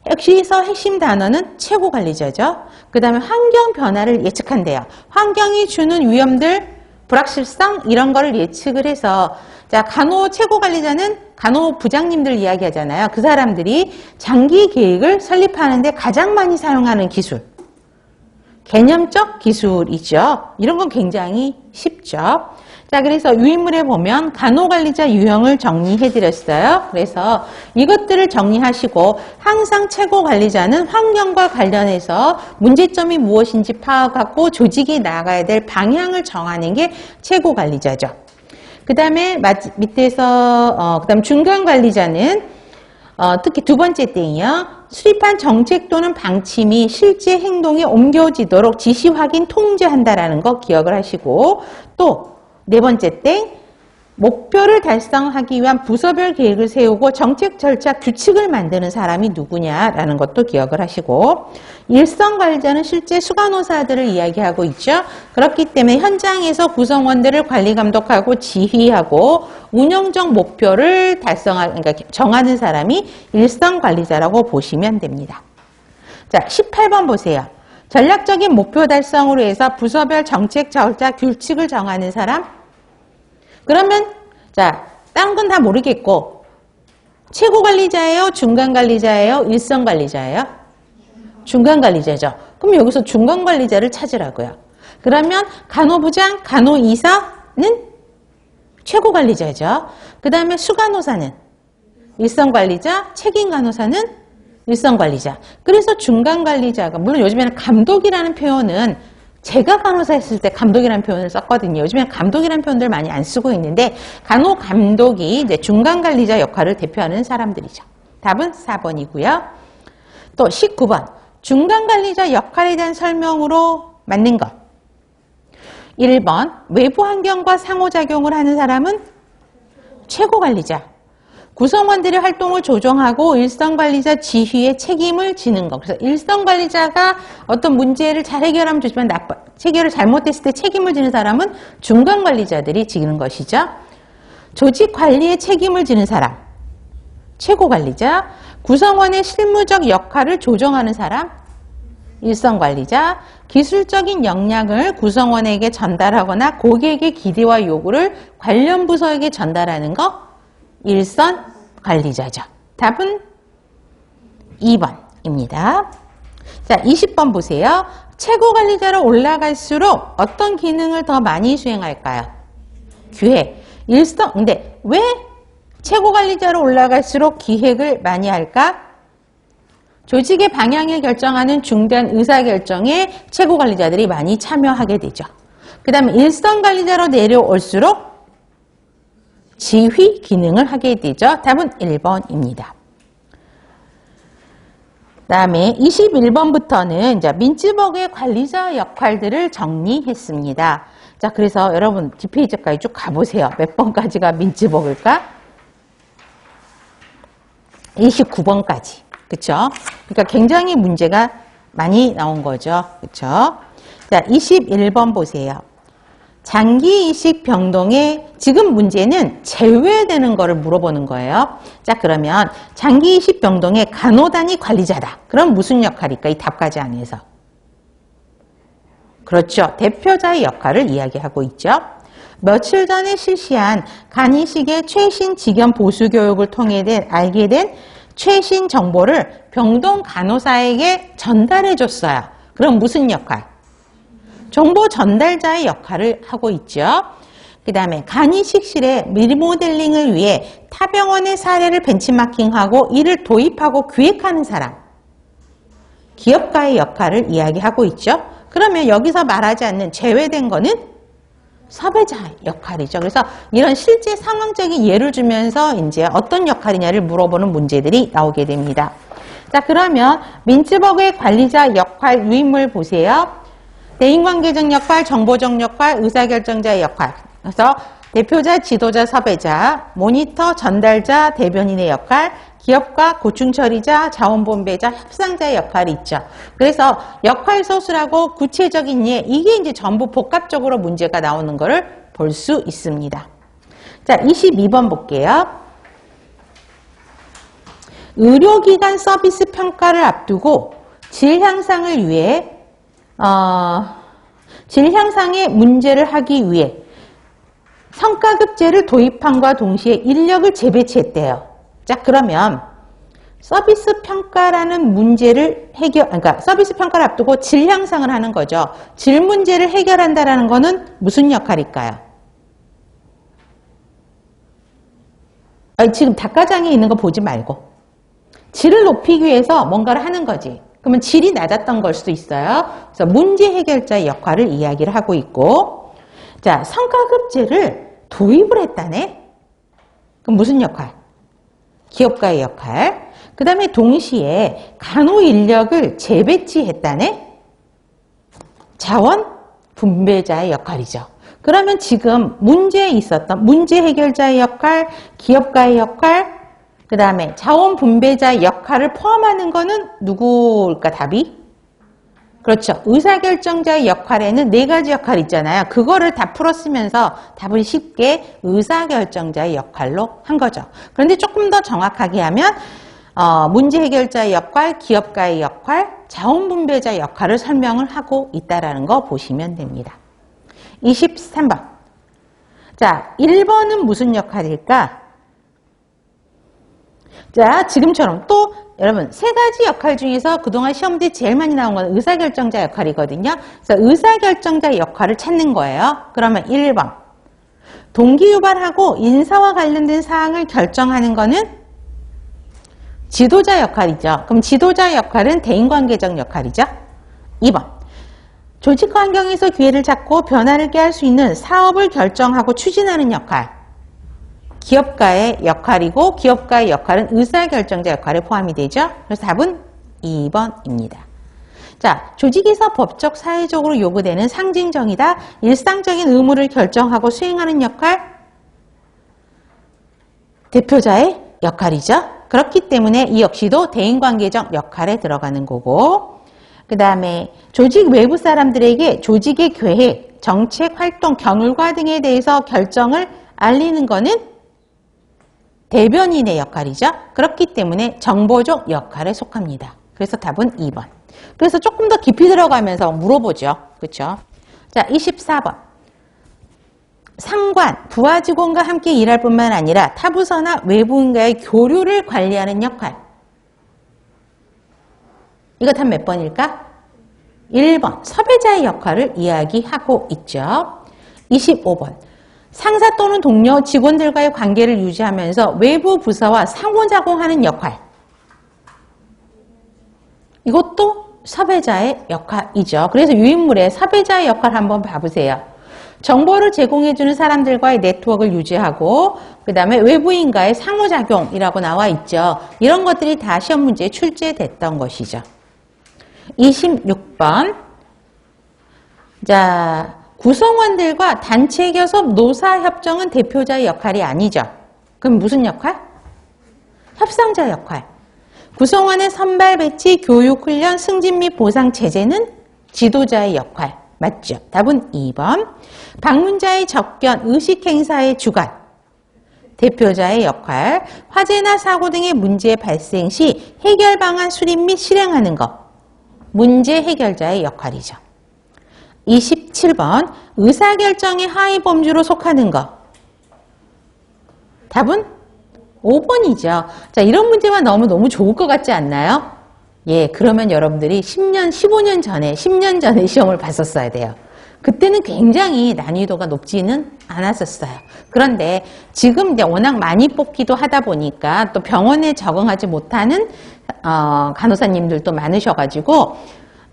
여기서 핵심 단어는 최고관리자죠. 그 다음에 환경 변화를 예측한대요. 환경이 주는 위험들, 불확실성 이런 거를 예측을 해서 자, 간호 최고관리자는 간호 부장님들 이야기하잖아요. 그 사람들이 장기 계획을 설립하는데 가장 많이 사용하는 기술. 개념적 기술이죠. 이런 건 굉장히 쉽죠. 자, 그래서 유인물에 보면 간호관리자 유형을 정리해드렸어요. 그래서 이것들을 정리하시고 항상 최고관리자는 환경과 관련해서 문제점이 무엇인지 파악하고 조직이 나아가야 될 방향을 정하는 게 최고관리자죠. 그 다음에 밑에서 그 다음 중간관리자는 특히 두 번째 땡이요. 수립한 정책 또는 방침이 실제 행동에 옮겨지도록 지시 확인 통제한다라는 거 기억을 하시고 또 네 번째 땡 목표를 달성하기 위한 부서별 계획을 세우고 정책 절차 규칙을 만드는 사람이 누구냐라는 것도 기억을 하시고 일선관리자는 실제 수간호사들을 이야기하고 있죠. 그렇기 때문에 현장에서 구성원들을 관리 감독하고 지휘하고 운영적 목표를 그러니까 정하는 사람이 일선관리자라고 보시면 됩니다. 자, 18번 보세요. 전략적인 목표 달성으로 해서 부서별 정책, 절차, 규칙을 정하는 사람? 그러면 자, 딴 건 다 모르겠고 최고관리자예요? 중간관리자예요? 일선관리자예요? 중간관리자죠. 그럼 여기서 중간관리자를 찾으라고요. 그러면 간호부장, 간호이사는 최고관리자죠. 그 다음에 수간호사는 일선관리자, 책임간호사는 일선관리자. 그래서 중간관리자가 물론 요즘에는 감독이라는 표현은 제가 간호사 했을 때 감독이라는 표현을 썼거든요. 요즘에는 감독이라는 표현들 많이 안 쓰고 있는데 간호감독이 이제 중간관리자 역할을 대표하는 사람들이죠. 답은 4번이고요. 또 19번 중간관리자 역할에 대한 설명으로 맞는 것. 1번 외부 환경과 상호작용을 하는 사람은 최고관리자. 구성원들의 활동을 조정하고 일선관리자 지휘에 책임을 지는 것. 그래서 일선관리자가 어떤 문제를 잘 해결하면 좋지만 해결을 잘못했을 때 책임을 지는 사람은 중간관리자들이 지는 것이죠. 조직 관리에 책임을 지는 사람, 최고관리자. 구성원의 실무적 역할을 조정하는 사람, 일선관리자, 기술적인 역량을 구성원에게 전달하거나 고객의 기대와 요구를 관련 부서에게 전달하는 거 일선관리자죠. 답은 2번입니다. 자, 20번 보세요. 최고관리자로 올라갈수록 어떤 기능을 더 많이 수행할까요? 기획. 근데 왜 최고관리자로 올라갈수록 기획을 많이 할까? 조직의 방향을 결정하는 중대한 의사결정에 최고관리자들이 많이 참여하게 되죠. 그 다음에 일선관리자로 내려올수록 지휘 기능을 하게 되죠. 답은 1번입니다. 그 다음에 21번부터는 이제 민츠버그의 관리자 역할들을 정리했습니다. 자, 그래서 여러분 뒷페이지까지 쭉 가보세요. 몇 번까지가 민츠버그일까? 29번까지. 그쵸? 그러니까 굉장히 문제가 많이 나온 거죠. 그쵸? 자, 21번 보세요. 장기 이식 병동에 지금 문제는 제외되는 거를 물어보는 거예요. 자, 그러면 장기 이식 병동의 간호단위 관리자다. 그럼 무슨 역할일까? 이 답까지 안에서. 그렇죠. 대표자의 역할을 이야기하고 있죠. 며칠 전에 실시한 간이식의 최신 직영 보수 교육을 통해 알게 된 최신 정보를 병동 간호사에게 전달해 줬어요. 그럼 무슨 역할? 정보 전달자의 역할을 하고 있죠. 그 다음에 간이식실의 리모델링을 위해 타 병원의 사례를 벤치마킹하고 이를 도입하고 기획하는 사람. 기업가의 역할을 이야기하고 있죠. 그러면 여기서 말하지 않는 제외된 거는 섭외자 역할이죠. 그래서 이런 실제 상황적인 예를 주면서 이제 어떤 역할이냐를 물어보는 문제들이 나오게 됩니다. 자, 그러면 민츠버그의 관리자 역할 유인물 보세요. 대인관계적 역할, 정보적 역할, 의사결정자의 역할. 그래서 대표자, 지도자, 섭외자, 모니터, 전달자, 대변인의 역할, 기업가, 고충처리자, 자원분배자, 협상자의 역할이 있죠. 그래서 역할 서술하고 구체적인 예, 이게 이제 전부 복합적으로 문제가 나오는 것을 볼 수 있습니다. 자, 22번 볼게요. 의료기관 서비스 평가를 앞두고 질 향상을 위해 질 향상의 문제를 하기 위해 성과급제를 도입함과 동시에 인력을 재배치했대요. 자, 그러면 서비스 평가라는 문제를 그러니까 서비스 평가를 앞두고 질 향상을 하는 거죠. 질 문제를 해결한다라는 거는 무슨 역할일까요? 지금 닭가장에 있는 거 보지 말고 질을 높이기 위해서 뭔가를 하는 거지. 그러면 질이 낮았던 걸 수도 있어요. 그래서 문제 해결자의 역할을 이야기를 하고 있고, 자, 성과급제를 도입을 했다네? 그럼 무슨 역할? 기업가의 역할. 그 다음에 동시에 간호 인력을 재배치했다네? 자원 분배자의 역할이죠. 그러면 지금 문제에 있었던 문제 해결자의 역할, 기업가의 역할, 그 다음에 자원 분배자의 역할을 포함하는 거는 누구일까, 답이? 그렇죠. 의사결정자의 역할에는 4가지 역할이 있잖아요. 그거를 다 풀었으면서 답을 쉽게 의사결정자의 역할로 한 거죠. 그런데 조금 더 정확하게 하면 문제 해결자의 역할, 기업가의 역할, 자원 분배자의 역할을 설명을 하고 있다는 거 보시면 됩니다. 23번. 자, 1번은 무슨 역할일까? 자, 지금처럼 또 여러분 3가지 역할 중에서 그동안 시험들이 제일 많이 나온 건 의사결정자 역할이거든요. 그래서 의사결정자의 역할을 찾는 거예요. 그러면 1번. 동기 유발하고 인사와 관련된 사항을 결정하는 거는 지도자 역할이죠. 그럼 지도자 역할은 대인관계적 역할이죠. 2번. 조직 환경에서 기회를 찾고 변화를 꾀할 수 있는 사업을 결정하고 추진하는 역할. 기업가의 역할이고 기업가의 역할은 의사결정자 역할에 포함이 되죠. 그래서 답은 2번입니다. 자, 조직에서 법적, 사회적으로 요구되는 상징적이다. 일상적인 의무를 결정하고 수행하는 역할. 대표자의 역할이죠. 그렇기 때문에 이 역시도 대인관계적 역할에 들어가는 거고, 그 다음에 조직 외부 사람들에게 조직의 계획, 정책, 활동, 경율과 등에 대해서 결정을 알리는 거는 대변인의 역할이죠. 그렇기 때문에 정보적 역할에 속합니다. 그래서 답은 2번. 그래서 조금 더 깊이 들어가면서 물어보죠. 그렇죠? 자, 24번. 상관, 부하 직원과 함께 일할 뿐만 아니라 타부서나 외부인과의 교류를 관리하는 역할. 이거 답 몇 번일까? 1번. 섭외자의 역할을 이야기하고 있죠. 25번. 상사 또는 동료, 직원들과의 관계를 유지하면서 외부 부서와 상호작용하는 역할. 이것도 섭외자의 역할이죠. 그래서 유인물의 섭외자의 역할 한번 봐보세요. 정보를 제공해주는 사람들과의 네트워크를 유지하고 그 다음에 외부인과의 상호작용이라고 나와 있죠. 이런 것들이 다 시험 문제에 출제됐던 것이죠. 26번. 자, 구성원들과 단체 교섭, 노사협정은 대표자의 역할이 아니죠. 그럼 무슨 역할? 협상자 역할. 구성원의 선발, 배치, 교육, 훈련, 승진 및 보상 체제는 지도자의 역할. 맞죠? 답은 2번. 방문자의 접견, 의식 행사의 주관. 대표자의 역할. 화재나 사고 등의 문제 발생 시 해결 방안 수립 및 실행하는 것. 문제 해결자의 역할이죠. 27번. 의사결정의 하위 범주로 속하는 것. 답은 5번이죠. 자, 이런 문제만 나오면 너무 좋을 것 같지 않나요? 예, 그러면 여러분들이 10년, 15년 전에, 10년 전에 시험을 봤었어야 돼요. 그때는 굉장히 난이도가 높지는 않았었어요. 그런데 지금 이제 워낙 많이 뽑기도 하다 보니까 또 병원에 적응하지 못하는 간호사님들도 많으셔가지고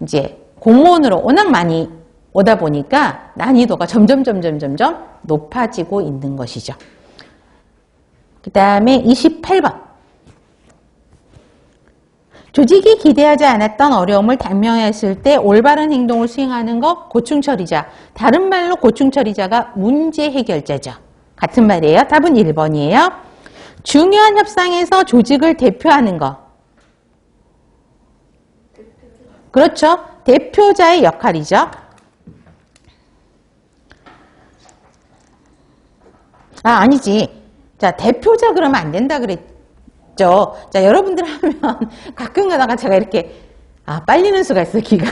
이제 공무원으로 워낙 많이 오다 보니까 난이도가 점점 높아지고 있는 것이죠. 그 다음에 28번. 조직이 기대하지 않았던 어려움을 단명했을 때 올바른 행동을 수행하는 것, 고충처리자. 다른 말로 고충처리자가 문제 해결자죠. 같은 말이에요. 답은 1번이에요. 중요한 협상에서 조직을 대표하는 것. 그렇죠. 대표자의 역할이죠. 아니지. 자, 대표자 그러면 안 된다 그랬죠. 자, 여러분들 하면 가끔 가다가 제가 이렇게 빨리는 수가 있어요, 기가.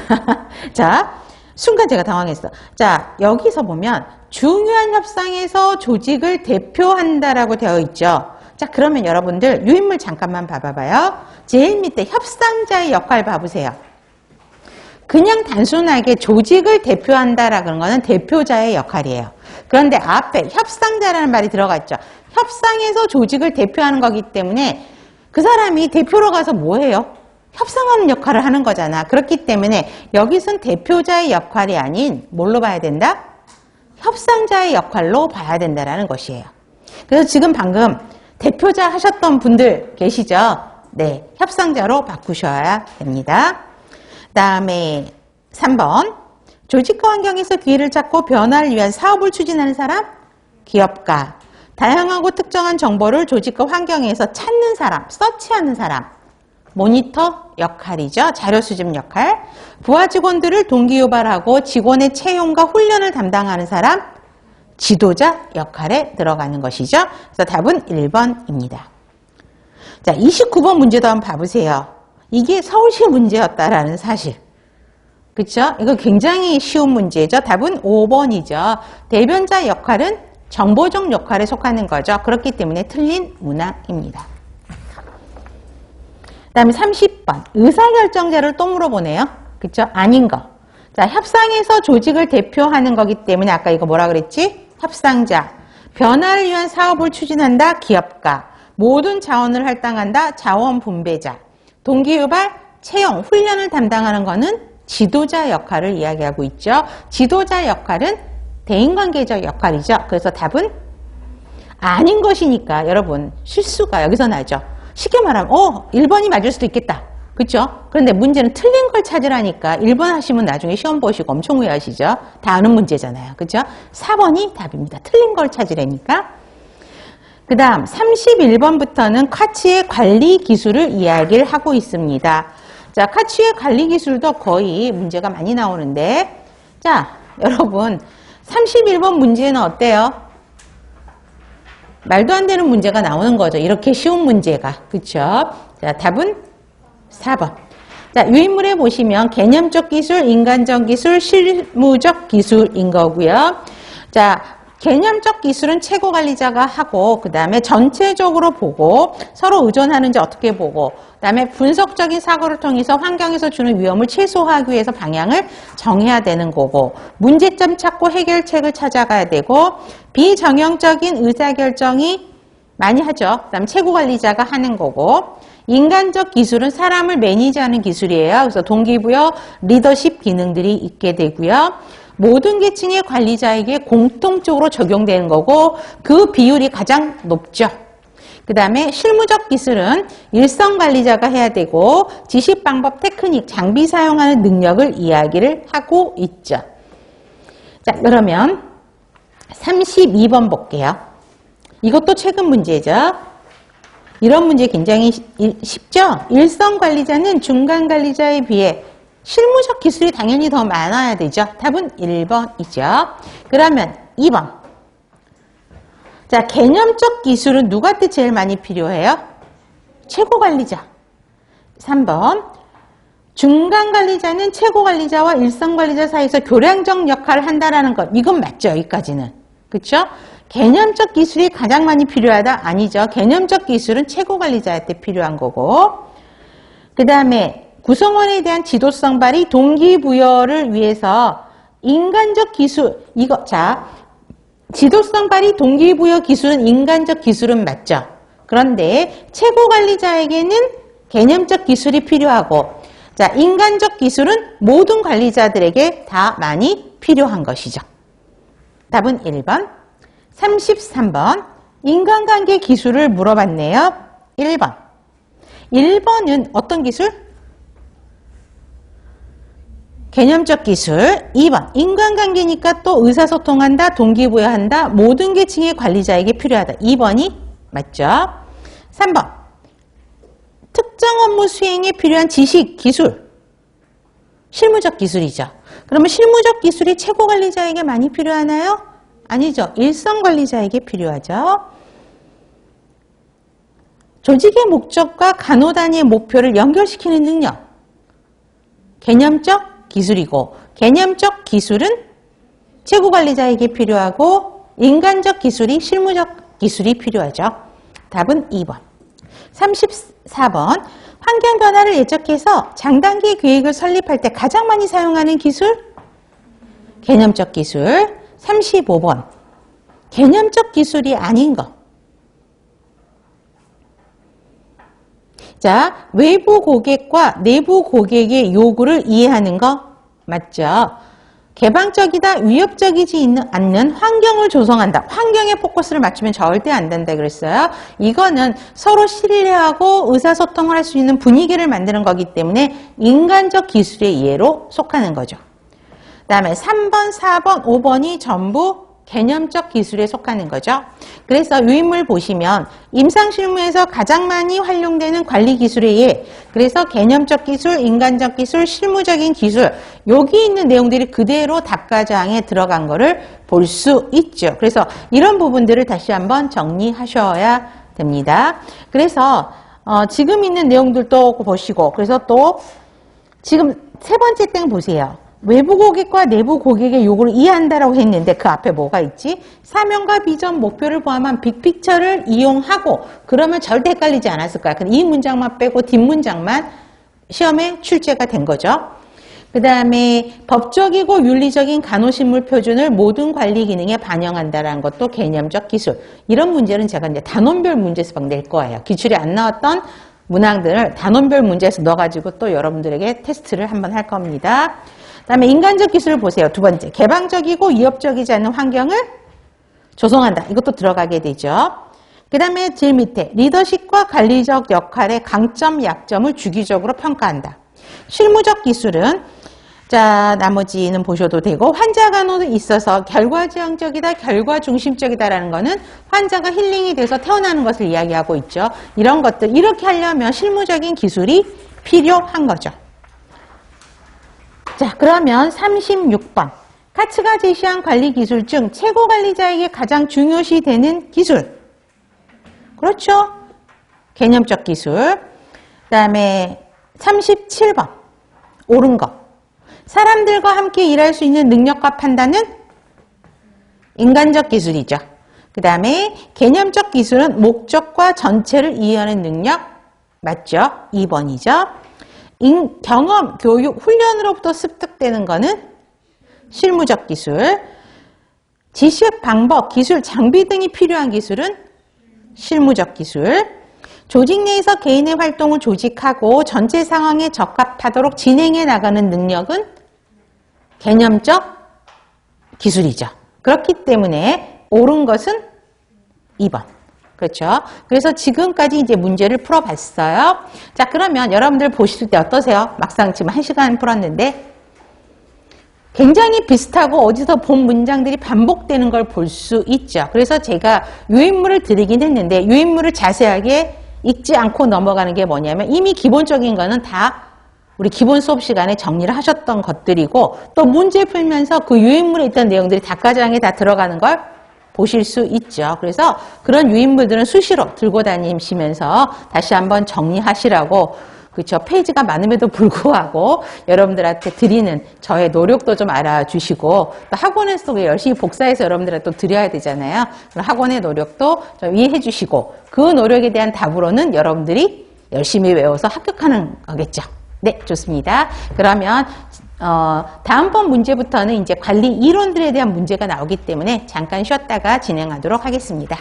자, 순간 제가 당황했어. 자, 여기서 보면 중요한 협상에서 조직을 대표한다라고 되어 있죠. 자, 그러면 여러분들 유인물 잠깐만 봐봐요. 제일 밑에 협상자의 역할 봐보세요. 그냥 단순하게 조직을 대표한다라는 그런 거는 대표자의 역할이에요. 그런데 앞에 협상자라는 말이 들어가 있죠. 협상에서 조직을 대표하는 거기 때문에 그 사람이 대표로 가서 뭐 해요? 협상하는 역할을 하는 거잖아. 그렇기 때문에 여기선 대표자의 역할이 아닌 뭘로 봐야 된다? 협상자의 역할로 봐야 된다는 것이에요. 그래서 지금 방금 대표자 하셨던 분들 계시죠? 네, 협상자로 바꾸셔야 됩니다. 그 다음에 3번. 조직과 환경에서 기회를 찾고 변화를 위한 사업을 추진하는 사람? 기업가. 다양하고 특정한 정보를 조직과 환경에서 찾는 사람, 서치하는 사람. 모니터 역할이죠. 자료 수집 역할. 부하 직원들을 동기유발하고 직원의 채용과 훈련을 담당하는 사람, 지도자 역할에 들어가는 것이죠. 그래서 답은 1번입니다. 자, 29번 문제도 한번 봐보세요. 이게 서울시 문제였다라는 사실. 그렇죠? 이거 굉장히 쉬운 문제죠. 답은 5번이죠. 대변자 역할은 정보적 역할에 속하는 거죠. 그렇기 때문에 틀린 문항입니다. 그 다음에 30번. 의사결정자를 또 물어보네요. 그쵸? 아닌 거. 자, 협상에서 조직을 대표하는 거기 때문에 아까 이거 뭐라 그랬지? 협상자. 변화를 위한 사업을 추진한다. 기업가. 모든 자원을 할당한다. 자원분배자. 동기유발, 채용, 훈련을 담당하는 거는 지도자 역할을 이야기하고 있죠. 지도자 역할은 대인관계적 역할이죠. 그래서 답은 아닌 것이니까 여러분 실수가 여기서 나죠. 쉽게 말하면 1번이 맞을 수도 있겠다. 그렇죠? 그런데 문제는 틀린 걸 찾으라니까 1번 하시면 나중에 시험 보시고 엄청 후회하시죠. 다 아는 문제잖아요. 그렇죠? 4번이 답입니다. 틀린 걸 찾으라니까. 그 다음 31번부터는 카츠의 관리 기술을 이야기를 하고 있습니다. 자, 카츠의 관리 기술도 거의 문제가 많이 나오는데 자, 여러분 31번 문제는 어때요? 말도 안 되는 문제가 나오는 거죠. 이렇게 쉬운 문제가. 그쵸? 자, 답은 4번. 자, 유인물에 보시면 개념적 기술, 인간적 기술, 실무적 기술인 거고요. 자, 개념적 기술은 최고 관리자가 하고, 그 다음에 전체적으로 보고, 서로 의존하는지 어떻게 보고, 그 다음에 분석적인 사고를 통해서 환경에서 주는 위험을 최소화하기 위해서 방향을 정해야 되는 거고, 문제점 찾고 해결책을 찾아가야 되고, 비정형적인 의사결정이 많이 하죠. 그 다음에 최고 관리자가 하는 거고, 인간적 기술은 사람을 매니지하는 기술이에요. 그래서 동기부여, 리더십 기능들이 있게 되고요. 모든 계층의 관리자에게 공통적으로 적용되는 거고 그 비율이 가장 높죠. 그 다음에 실무적 기술은 일선 관리자가 해야 되고 지식, 방법, 테크닉, 장비 사용하는 능력을 이야기를 하고 있죠. 자, 그러면 32번 볼게요. 이것도 최근 문제죠. 이런 문제 굉장히 쉽죠? 일선 관리자는 중간 관리자에 비해 실무적 기술이 당연히 더 많아야 되죠. 답은 1번이죠. 그러면 2번. 자, 개념적 기술은 누구한테 제일 많이 필요해요? 최고 관리자. 3번. 중간 관리자는 최고 관리자와 일선 관리자 사이에서 교량적 역할을 한다라는 것. 이건 맞죠, 여기까지는. 그렇죠? 개념적 기술이 가장 많이 필요하다? 아니죠. 개념적 기술은 최고 관리자한테 필요한 거고. 그 다음에 구성원에 대한 지도성 발휘, 동기부여를 위해서 인간적 기술, 이거, 자, 지도성 발휘, 동기부여 기술은 인간적 기술은 맞죠. 그런데 최고 관리자에게는 개념적 기술이 필요하고, 자, 인간적 기술은 모든 관리자들에게 다 많이 필요한 것이죠. 답은 1번. 33번. 인간관계 기술을 물어봤네요. 1번. 1번은 어떤 기술? 개념적 기술. 2번. 인간관계니까 또 의사소통한다, 동기부여한다, 모든 계층의 관리자에게 필요하다. 2번이 맞죠? 3번. 특정 업무 수행에 필요한 지식, 기술. 실무적 기술이죠. 그러면 실무적 기술이 최고 관리자에게 많이 필요하나요? 아니죠. 일선 관리자에게 필요하죠. 조직의 목적과 간호단위의 목표를 연결시키는 능력. 개념적 기술이고, 개념적 기술은 최고 관리자에게 필요하고, 인간적 기술이 실무적 기술이 필요하죠. 답은 2번. 34번. 환경 변화를 예측해서 장단기 계획을 설립할 때 가장 많이 사용하는 기술? 개념적 기술. 35번. 개념적 기술이 아닌 것. 자, 외부 고객과 내부 고객의 요구를 이해하는 거 맞죠? 개방적이다, 위협적이지 않는 환경을 조성한다. 환경에 포커스를 맞추면 절대 안 된다 그랬어요. 이거는 서로 신뢰하고 의사소통을 할 수 있는 분위기를 만드는 거기 때문에 인간적 기술의 이해로 속하는 거죠. 그 다음에 3번, 4번, 5번이 전부 개념적 기술에 속하는 거죠. 그래서 유인물 보시면 임상실무에서 가장 많이 활용되는 관리기술의 예. 그래서 개념적 기술, 인간적 기술, 실무적인 기술 여기 있는 내용들이 그대로 답과장에 들어간 거를 볼 수 있죠. 그래서 이런 부분들을 다시 한번 정리하셔야 됩니다. 그래서 지금 있는 내용들도 보시고 그래서 또 지금 세 번째 땡 보세요. 외부 고객과 내부 고객의 요구를 이해한다라고 했는데 그 앞에 뭐가 있지? 사명과 비전, 목표를 포함한 빅픽처를 이용하고 그러면 절대 헷갈리지 않았을 거야. 근데 이 문장만 빼고 뒷문장만 시험에 출제가 된 거죠. 그 다음에 법적이고 윤리적인 간호식물 표준을 모든 관리 기능에 반영한다라는 것도 개념적 기술. 이런 문제는 제가 이제 단원별 문제에서 막 낼 거예요. 기출이 안 나왔던 문항들을 단원별 문제에서 넣어가지고 또 여러분들에게 테스트를 한번 할 겁니다. 그 다음에 인간적 기술을 보세요. 두 번째, 개방적이고 위협적이지 않은 환경을 조성한다. 이것도 들어가게 되죠. 그 다음에 제일 밑에 리더십과 관리적 역할의 강점, 약점을 주기적으로 평가한다. 실무적 기술은 자 나머지는 보셔도 되고 환자 간호에 있어서 결과지향적이다, 결과중심적이다라는 거는 환자가 힐링이 돼서 태어나는 것을 이야기하고 있죠. 이런 것들 이렇게 하려면 실무적인 기술이 필요한 거죠. 자, 그러면 36번. 카츠가 제시한 관리 기술 중 최고 관리자에게 가장 중요시 되는 기술. 그렇죠. 개념적 기술. 그 다음에 37번. 옳은 거. 사람들과 함께 일할 수 있는 능력과 판단은 인간적 기술이죠. 그 다음에 개념적 기술은 목적과 전체를 이해하는 능력. 맞죠? 2번이죠. 경험, 교육, 훈련으로부터 습득되는 거는 실무적 기술. 지식, 방법, 기술, 장비 등이 필요한 기술은 실무적 기술. 조직 내에서 개인의 활동을 조직하고 전체 상황에 적합하도록 진행해 나가는 능력은 개념적 기술이죠. 그렇기 때문에 옳은 것은 2번. 그렇죠? 그래서 지금까지 이제 문제를 풀어봤어요. 자, 그러면 여러분들 보실 때 어떠세요? 막상 지금 1시간 풀었는데 굉장히 비슷하고 어디서 본 문장들이 반복되는 걸 볼 수 있죠. 그래서 제가 유인물을 드리긴 했는데 유인물을 자세하게 읽지 않고 넘어가는 게 뭐냐면 이미 기본적인 거는 다 우리 기본 수업 시간에 정리를 하셨던 것들이고 또 문제 풀면서 그 유인물에 있던 내용들이 답과정에 다 들어가는 걸 보실 수 있죠. 그래서 그런 유인물들은 수시로 들고 다니시면서 다시 한번 정리하시라고 그렇죠. 페이지가 많음에도 불구하고 여러분들한테 드리는 저의 노력도 좀 알아주시고 또 학원에서 열심히 복사해서 여러분들한테 또 드려야 되잖아요. 그럼 학원의 노력도 좀 이해해 주시고 그 노력에 대한 답으로는 여러분들이 열심히 외워서 합격하는 거겠죠. 네, 좋습니다. 그러면 다음번 문제부터는 이제 관리 이론들에 대한 문제가 나오기 때문에 잠깐 쉬었다가 진행하도록 하겠습니다.